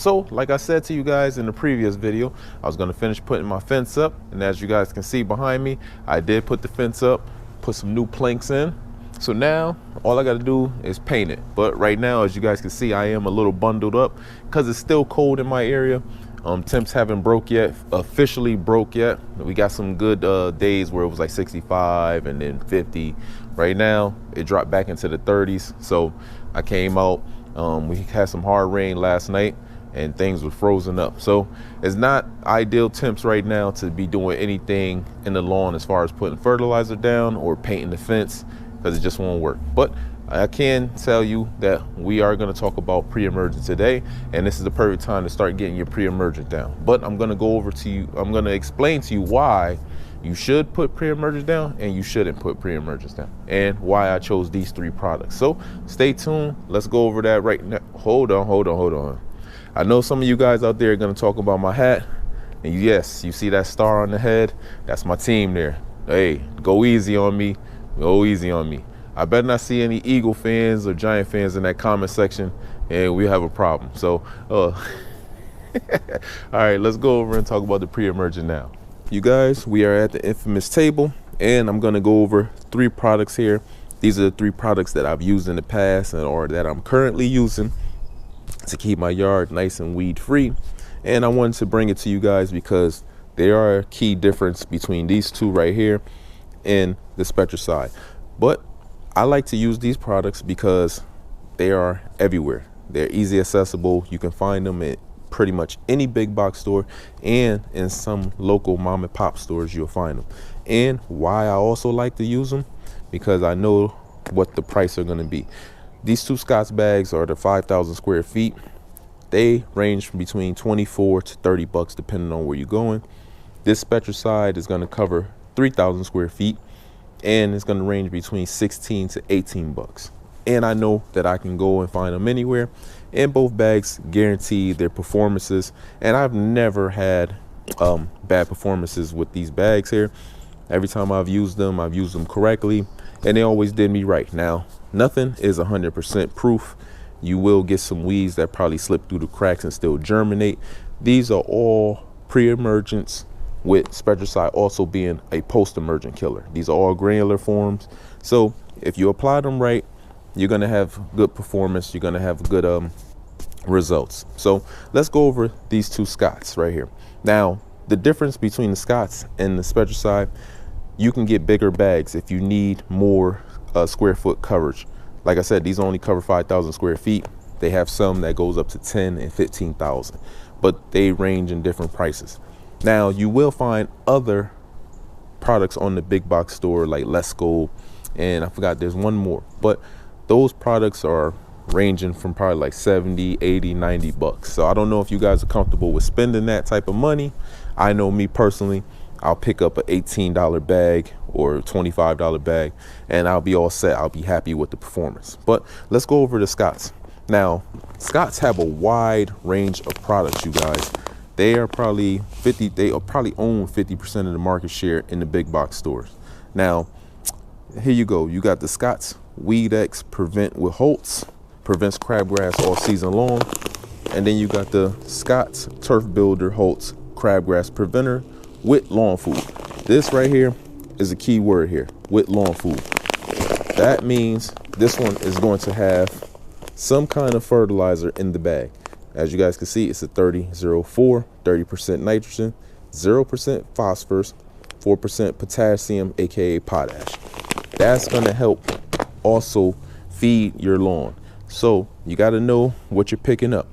So like I said to you guys in the previous video, I was going to finish putting my fence up, and as you guys can see behind me, I did put the fence up, put some new planks in. So now all I got to do is paint it. But right now, as you guys can see, I am a little bundled up because it's still cold in my area. Temps haven't broke yet, officially broke yet. We got some good days where it was like 65 and then 50. Right now it dropped back into the 30s. So I came out, we had some hard rain last night and things were frozen up. So it's not ideal temps right now to be doing anything in the lawn as far as putting fertilizer down or painting the fence, because it just won't work. But I can tell you that we are going to talk about pre-emergent today, and this is the perfect time to start getting your pre-emergent down. But I'm going to go over to you, I'm going to explain to you why you should put pre-emergent down and you shouldn't put pre-emergent down, and why I chose these 3 products. So stay tuned. Let's go over that right now. Hold on. I know some of you guys out there are going to talk about my hat, and yes, you see that star on the head? That's my team there. Hey, go easy on me. Go easy on me. I better not see any Eagle fans or Giant fans in that comment section, and we have a problem. So, all right, let's go over and talk about the pre-emergent now. You guys, we are at the infamous table, and I'm gonna go over 3 products here. These are the 3 products that I've used in the past or that I'm currently using to keep my yard nice and weed free. And I wanted to bring it to you guys because there are a key difference between these 2 right here and the Spectracide. But I like to use these products because they are everywhere. They're easy accessible. You can find them at pretty much any big box store, and in some local mom and pop stores you'll find them. And why I also like to use them, because I know what the price are going to be. These 2 Scott's bags are the 5,000 square feet. They range from between 24 to 30 bucks depending on where you're going. This Spectracide is going to cover 3,000 square feet, and it's going to range between 16 to 18 bucks. And I know that I can go and find them anywhere, and both bags guarantee their performances. And I've never had bad performances with these bags here. Every time I've used them correctly, and they always did me right. Now, nothing is 100% proof. You will get some weeds that probably slip through the cracks and still germinate. These are all pre-emergents, with Spectracide also being a post-emergent killer. These are all granular forms. So if you apply them right, you're going to have good performance. You're going to have good results. So let's go over these 2 Scotts right here. Now, the difference between the Scotts and the Spectracide, you can get bigger bags if you need more square foot coverage. Like I said, these only cover 5,000 square feet. They have some that goes up to 10 and 15,000, but they range in different prices. Now, you will find other products on the big box store like Let's Go, and I forgot there's one more, but those products are ranging from probably like 70, 80, 90 bucks. So I don't know if you guys are comfortable with spending that type of money. I know me personally, I'll pick up an $18 bag or $25 bag and I'll be all set. I'll be happy with the performance. But let's go over the Scotts. Now, Scotts have a wide range of products, you guys. They probably own 50% of the market share in the big box stores. Now, here you go. You got the Scotts Weed X Prevent with Holtz, prevents crabgrass all season long. And then you got the Scotts Turf Builder Holtz Crabgrass Preventer with lawn food. This right here is a key word here, with lawn food. That means this one is going to have some kind of fertilizer in the bag. As you guys can see, it's a 30-04, 30% nitrogen, 0% phosphorus, 4% potassium, aka potash. That's going to help also feed your lawn. So you got to know what you're picking up.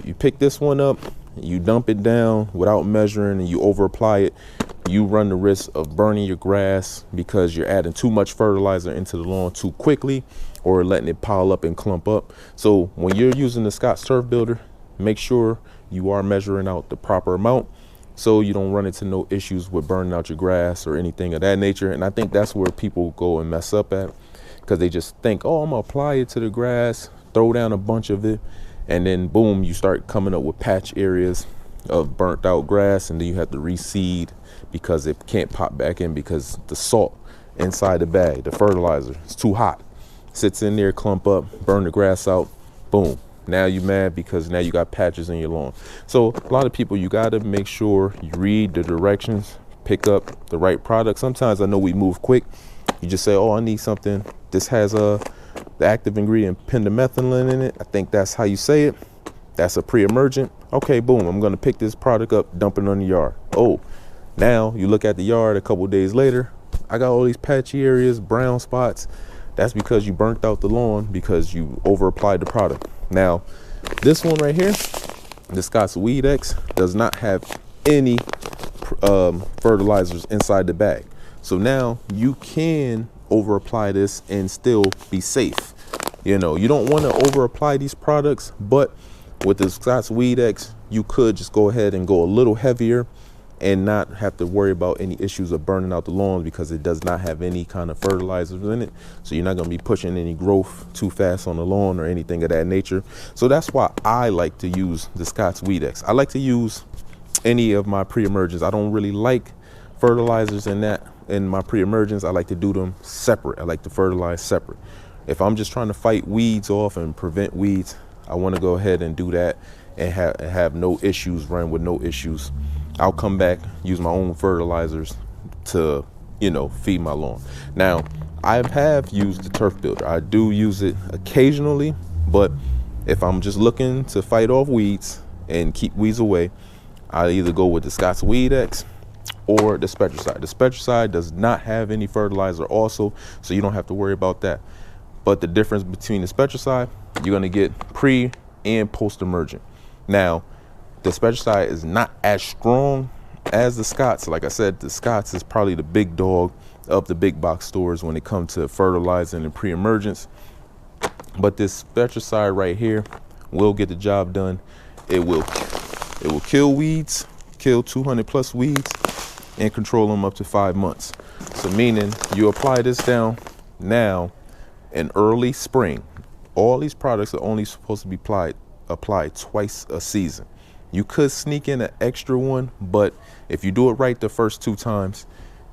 You pick this one up, you dump it down without measuring, and you over apply it, you run the risk of burning your grass because you're adding too much fertilizer into the lawn too quickly, or letting it pile up and clump up. So when you're using the Scotts Turf Builder, make sure you are measuring out the proper amount so you don't run into no issues with burning out your grass or anything of that nature. And I think that's where people go and mess up at, because they just think, oh, I'm gonna apply it to the grass, throw down a bunch of it, and then boom, you start coming up with patch areas of burnt out grass, and then you have to reseed because it can't pop back in because the salt inside the bag, the fertilizer, is too hot. Sits in there, clump up, burn the grass out, boom. Now you mad because now you got patches in your lawn. So a lot of people, you got to make sure you read the directions, pick up the right product. Sometimes I know we move quick. You just say, oh, I need something. This has the active ingredient pendimethalin in it. I think that's how you say it. That's a pre-emergent. Okay, boom, I'm going to pick this product up, dump it on the yard. Oh, now you look at the yard a couple of days later, I got all these patchy areas, brown spots. That's because you burnt out the lawn because you over applied the product. Now, this one right here, the Scott's Weed X, does not have any fertilizers inside the bag. So now you can over apply this and still be safe. You know, you don't want to over apply these products, but with the Scott's Weed X, you could just go ahead and go a little heavier and not have to worry about any issues of burning out the lawn because it does not have any kind of fertilizers in it. So you're not going to be pushing any growth too fast on the lawn or anything of that nature. So that's why I like to use the Scott's Weed X. I like to use any of my pre-emergents. I don't really like fertilizers in my pre-emergents. I like to do them separate. I like to fertilize separate. If I'm just trying to fight weeds off and prevent weeds, I want to go ahead and do that and have no issues, run with no issues. I'll come back, use my own fertilizers to, you know, feed my lawn. Now, I have used the turf builder. I do use it occasionally, but if I'm just looking to fight off weeds and keep weeds away, I either go with the Scott's Weed X or the Spectricide. The Spectricide does not have any fertilizer also, so you don't have to worry about that. But the difference between the Spectricide, you're going to get pre and post-emergent. Now, the Spectricide is not as strong as the Scott's. Like I said, the Scott's is probably the big dog of the big box stores when it comes to fertilizing and pre-emergence. But this Spectricide right here will get the job done. It will kill weeds, kill 200 plus weeds, and control them up to 5 months. So meaning you apply this down now in early spring. All these products are only supposed to be applied twice a season. You could sneak in an extra one, but if you do it right the first 2 times,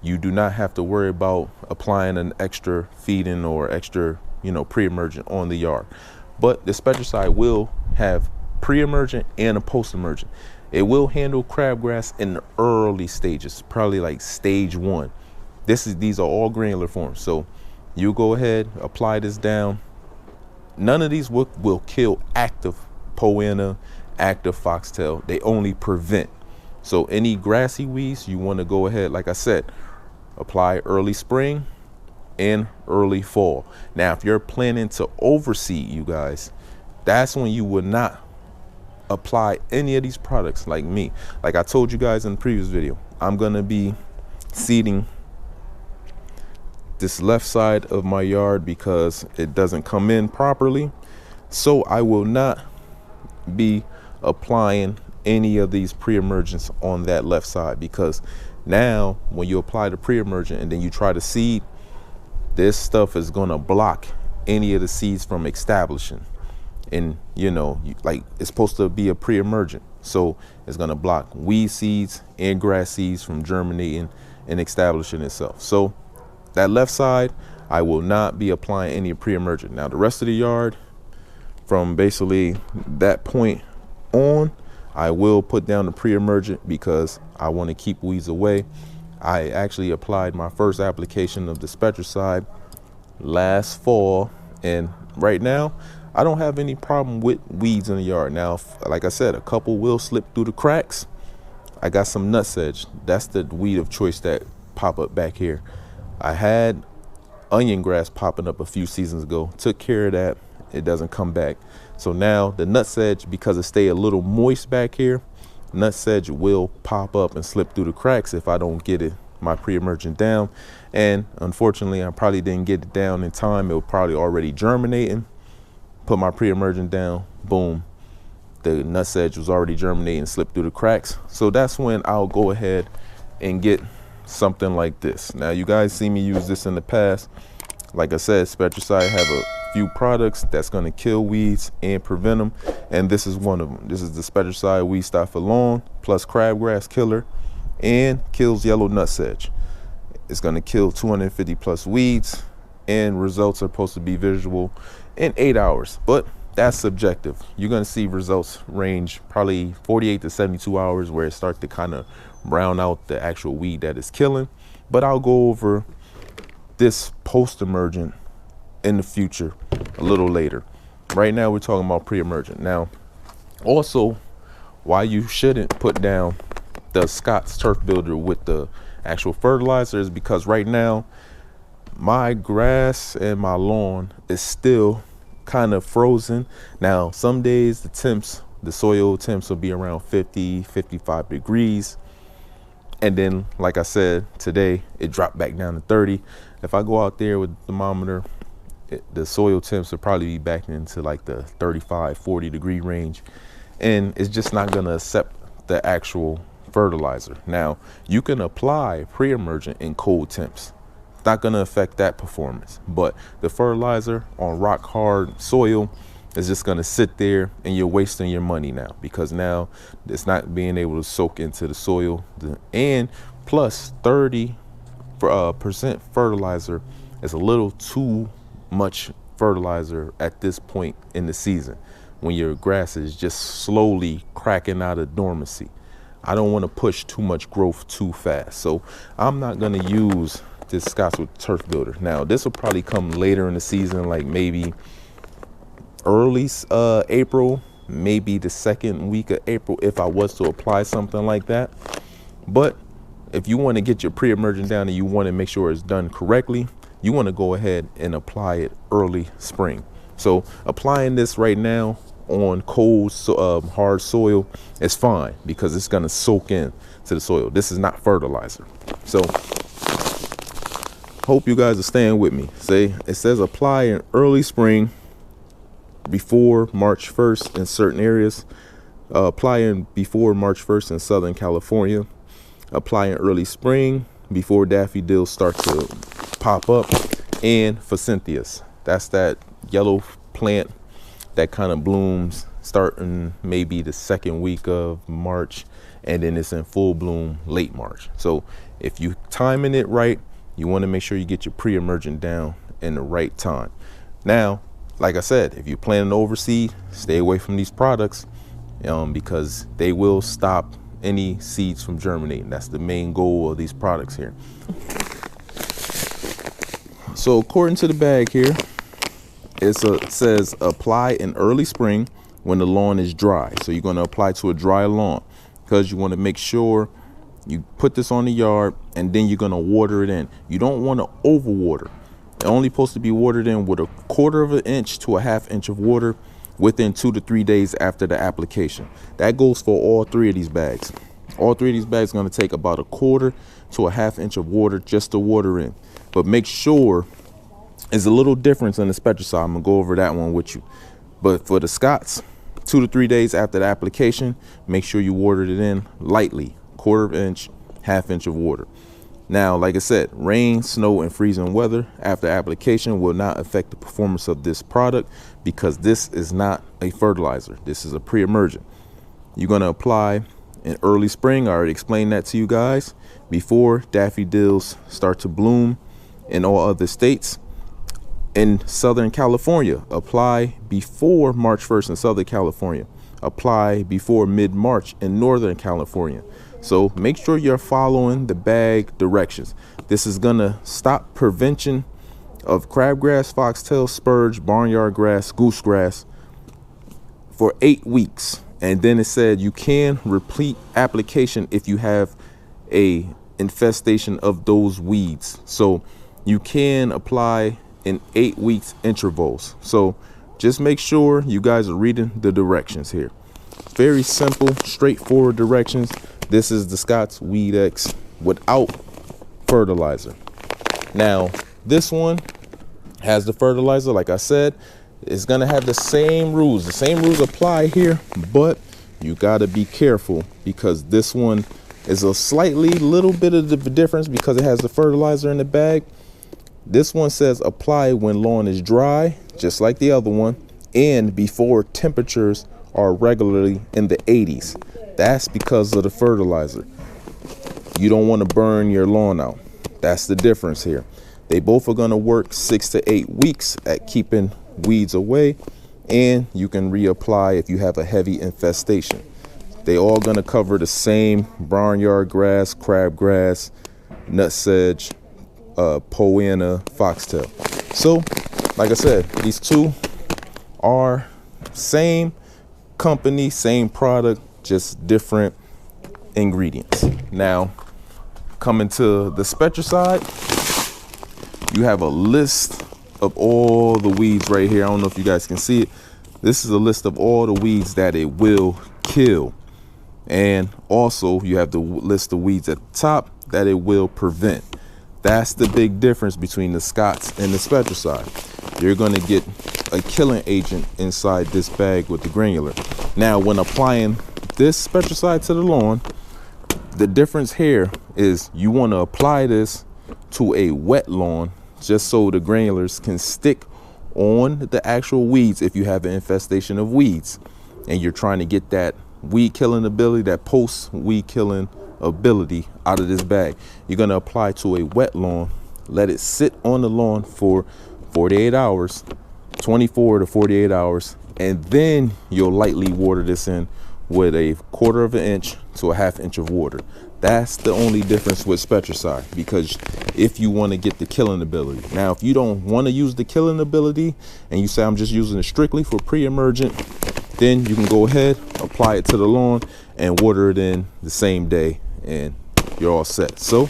you do not have to worry about applying an extra feeding or extra, you know, pre-emergent on the yard. But the Spectricide will have pre-emergent and a post-emergent. It will handle crabgrass in the early stages, probably like stage 1. These are all granular forms. So you go ahead, apply this down. None of these will kill active poena, active foxtail. They only prevent. So any grassy weeds, you want to go ahead, like I said, apply early spring and early fall. Now, if you're planning to overseed, you guys, that's when you would not apply any of these products like me. Like I told you guys in the previous video, I'm going to be seeding this left side of my yard because it doesn't come in properly. So I will not be applying any of these pre-emergents on that left side, because now when you apply the pre-emergent and then you try to seed, this stuff is going to block any of the seeds from establishing. And you know, like it's supposed to be a pre-emergent, so it's going to block weed seeds and grass seeds from germinating and establishing itself. So that left side, I will not be applying any pre-emergent. Now the rest of the yard, from basically that point on, I will put down the pre-emergent because I want to keep weeds away. I actually applied my first application of the Spectricide last fall, and right now I don't have any problem with weeds in the yard. Now, like I said, a couple will slip through the cracks. I got some nutsedge. That's the weed of choice that pop up back here. I had onion grass popping up a few seasons ago, took care of that. It doesn't come back. So now the nutsedge, because it stay a little moist back here, nutsedge will pop up and slip through the cracks if I don't get my pre-emergent down. And unfortunately, I probably didn't get it down in time. It was probably already germinating. Put my pre-emergent down, boom, the nutsedge was already germinating, slipped through the cracks. So that's when I'll go ahead and get something like this. Now you guys see me use this in the past. Like I said, Spectricide have a few products that's going to kill weeds and prevent them, and this is one of them. This is the Spectricide Weed Stop for Lawn plus crabgrass killer, and kills yellow nutsedge. It's going to kill 250 plus weeds, and results are supposed to be visual in 8 hours. But that's subjective. You're going to see results range probably 48 to 72 hours where it starts to kind of brown out the actual weed that is killing. But I'll go over this post-emergent in the future a little later. Right now we're talking about pre-emergent. Now also, why you shouldn't put down the Scott's turf builder with the actual fertilizer is because right now my grass and my lawn is still kind of frozen. Now some days the soil temps will be around 50, 55 degrees. And then, like I said, today it dropped back down to 30. If I go out there with the thermometer, the soil temps will probably be back into like the 35, 40 degree range. And it's just not going to accept the actual fertilizer. Now, you can apply pre-emergent in cold temps. It's not going to affect that performance. But the fertilizer on rock hard soil is just going to sit there, and you're wasting your money now, because now it's not being able to soak into the soil. And plus 30% fertilizer is a little too much fertilizer at this point in the season when your grass is just slowly cracking out of dormancy. I don't want to push too much growth too fast, so I'm not going to use this Scott's turf builder. Now this will probably come later in the season, like maybe early April, maybe the second week of April, if I was to apply something like that. But if you want to get your pre-emergent down and you want to make sure it's done correctly, you want to go ahead and apply it early spring. So applying this right now on cold, hard soil is fine because it's going to soak in to the soil. This is not fertilizer. So hope you guys are staying with me. It says apply in early spring before March 1st in certain areas, applying before March 1st in Southern California, applying early spring before daffodils start to pop up, and Forsythias. That's that yellow plant that kind of blooms starting maybe the second week of March, and then it's in full bloom late March. So if you timing it right, you want to make sure you get your pre-emergent down in the right time. Now, like I said, if you're planning to overseed, stay away from these products because they will stop any seeds from germinating. That's the main goal of these products here. So according to the bag here, it says apply in early spring when the lawn is dry. So you're going to apply to a dry lawn because you want to make sure you put this on the yard, and then you're going to water it in. You don't want to overwater. It's only supposed to be watered in with 1/4 of an inch to a 1/2 inch of water within 2 to 3 days after the application. That goes for all 3 of these bags. All 3 of these bags are going to take about 1/4 to a 1/2 inch of water just to water in. But make sure there's a little difference in the spectricide. I'm going to go over that one with you. But for the Scott's, 2 to 3 days after the application, make sure you watered it in lightly, 1/4 inch, 1/2 inch of water. Now, like I said, rain, snow, and freezing weather after application will not affect the performance of this product because this is not a fertilizer. This is a pre-emergent. You're going to apply in early spring. I already explained that to you guys. Before daffodils start to bloom in all other states. In Southern California, apply before March 1st in Southern California. Apply before mid-March in Northern California. So make sure you're following the bag directions. This is gonna stop prevention of crabgrass, foxtail, spurge, barnyard grass, goosegrass for 8 weeks. And then it said you can repeat application if you have a infestation of those weeds. So you can apply in 8 weeks intervals. So just make sure you guys are reading the directions here. Very simple, straightforward directions. This is the Scott's Weed X without fertilizer. Now, this one has the fertilizer. Like I said, it's going to have the same rules. The same rules apply here, but you got to be careful because this one is a slightly little bit of the difference because it has the fertilizer in the bag. This one says apply when lawn is dry, just like the other one, and before temperatures are regularly in the 80s. That's because of the fertilizer. You don't want to burn your lawn out. That's the difference here. They both are going to work 6 to 8 weeks at keeping weeds away, and you can reapply if you have a heavy infestation. They all gonna cover the same barnyard grass, crabgrass, nutsedge, poena, foxtail. So like I said, these two are same company, same product, just different ingredients. Now coming to the Spectricide, you have a list of all the weeds right here. I don't know if you guys can see it. This is a list of all the weeds that it will kill. And also you have the list of weeds at the top that it will prevent. That's the big difference between the Scots and the Spectricide. You're going to get a killing agent inside this bag with the granular. Now when applying this Spectricide to the lawn, the difference here is you want to apply this to a wet lawn just so the granulars can stick on the actual weeds if you have an infestation of weeds and you're trying to get that weed killing ability, that post weed killing ability out of this bag. You're going to apply to a wet lawn, let it sit on the lawn for 48 hours, 24 to 48 hours, and then you'll lightly water this in with a 1/4 of an inch to a 1/2 inch of water. That's the only difference with Spectricide, because if you want to get the killing ability. Now if you don't want to use the killing ability and you say I'm just using it strictly for pre-emergent, then you can go ahead, apply it to the lawn and water it in the same day and you're all set. So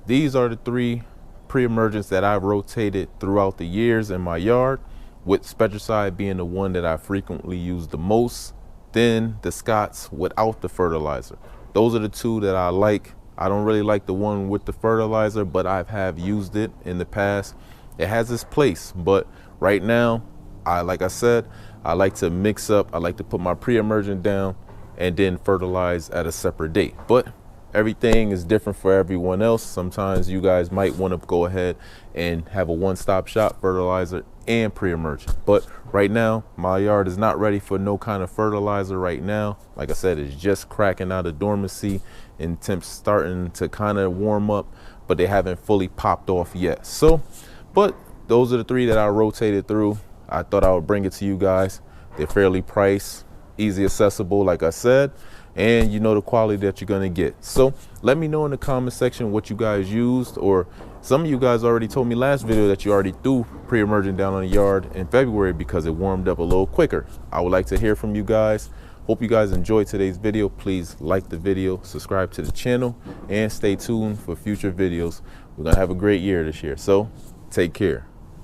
these are the 3 pre-emergents that I've rotated throughout the years in my yard, with Spectricide being the one that I frequently use the most, then the Scots without the fertilizer. Those are the 2 that I like. I don't really like the one with the fertilizer, but I have used it in the past. It has its place, but right now, like I said, I like to mix up. I like to put my pre-emergent down and then fertilize at a separate date. But everything is different for everyone else. Sometimes you guys might want to go ahead and have a one-stop shop, fertilizer and pre-emergent. But right now, my yard is not ready for no kind of fertilizer right now. Like I said, it's just cracking out of dormancy and temps starting to kind of warm up, but they haven't fully popped off yet. So, but those are the 3 that I rotated through. I thought I would bring it to you guys. They're fairly priced, easy accessible, like I said, and you know the quality that you're gonna get. So let me know in the comment section what you guys used, or some of you guys already told me last video that you already threw pre-emergent down on the yard in February because it warmed up a little quicker. I would like to hear from you guys. Hope you guys enjoyed today's video. Please like the video, subscribe to the channel, and stay tuned for future videos. We're gonna have a great year this year, so take care.